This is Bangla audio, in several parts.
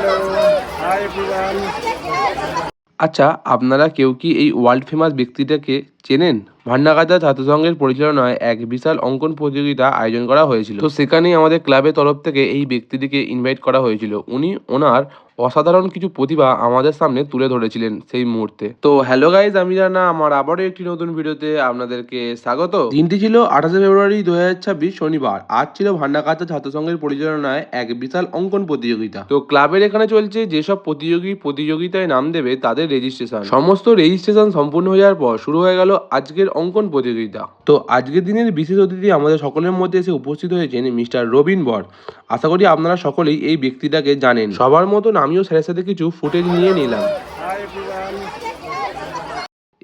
Hi everyone. আচ্ছা, আপনারা কেউ কি এই ওয়ার্ল্ড ফেমাস ব্যক্তিটাকে চেনেন? ভান্ডাগাজা ছাত্রসংঘের পরিচালনায় এক বিশাল অঙ্কন প্রতিযোগিতা আয়োজন করা হয়েছিল। তো সেখানেই আমাদের ক্লাবের তরফ থেকে এই ব্যক্তিটিকে ইনভাইট করা হয়েছিল। উনি ওনার অসাধারণ কিছু প্রতিভা আমাদের সামনে তুলে ধরেছিলেন সেই মুহূর্তে। তো হ্যালো গাইজ, আমি রানা, আমার আবারও একটি নতুন ভিডিওতে আপনাদেরকে স্বাগত। দিনটি ছিল 28শে ফেব্রুয়ারি 2026 শনিবার। আজ ছিল ভান্ডাগাজা ছাত্রসংঘের পরিচালনায় এক বিশাল অঙ্কন প্রতিযোগিতা। তো ক্লাবের এখানে চলছে যেসব প্রতিযোগী প্রতিযোগিতায় নাম দেবে তাদের রেজিস্ট্রেশন। সমস্ত রেজিস্ট্রেশন সম্পূর্ণ হয়ে যাওয়ার পর শুরু হয়ে গেল আজকের অঙ্কন প্রতিযোগিতা। তো আজকের দিনের বিশেষ অতিথি আমাদের সকলের মধ্যে এসে উপস্থিত হয়েছেন মিস্টার রবিন বর। আশা করি আপনারা সকলেই এই ব্যক্তিটাকে জানেন। সবার মতন আমিও স্যারের সাথে কিছু ফুটেজ নিয়ে নিলাম। Hi everyone.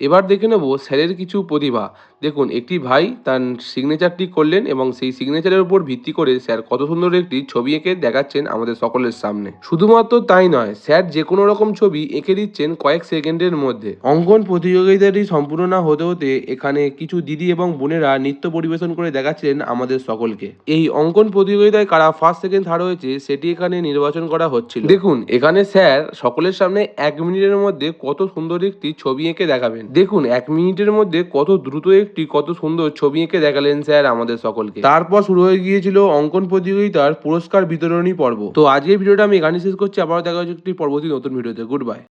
এবার দেখে নেব স্যারের কিছু প্রতিভা। দেখুন, একটি ভাই তার সিগনেচারটি করলেন এবং সেই সিগনেচারের উপর ভিত্তি করে স্যার কত সুন্দর একটি ছবি এঁকে দেখাচ্ছেন আমাদের সকলের সামনে। শুধুমাত্র তাই নয়, স্যার যে কোনো রকম ছবি এঁকে দিচ্ছেন কয়েক সেকেন্ডের মধ্যে। অঙ্কন প্রতিযোগিতাটি সম্পূর্ণ না হতে হতে এখানে কিছু দিদি এবং বোনেরা নৃত্য পরিবেশন করে দেখাচ্ছিলেন আমাদের সকলকে। এই অঙ্কন প্রতিযোগিতায় কারা ফার্স্ট সেকেন্ড থার্ড হয়েছে সেটি এখানে নির্বাচন করা হচ্ছিল। দেখুন, এখানে স্যার সকলের সামনে 1 মিনিটের মধ্যে কত সুন্দর একটি ছবি এঁকে দেখাবেন। দেখুন, 1 মিনিটের মধ্যে কত দ্রুত একটি কত সুন্দর ছবি এঁকে দেখালেন স্যার আমাদের সকলকে। তারপর শুরু হয়ে গিয়েছিল অঙ্কন প্রতিযোগিতার পুরস্কার বিতরণী পর্ব। তো আজকের ভিডিওটা আমি এখানে শেষ করছি। আবারও দেখা হচ্ছে একটি পরবর্তী নতুন ভিডিওতে। Good bye.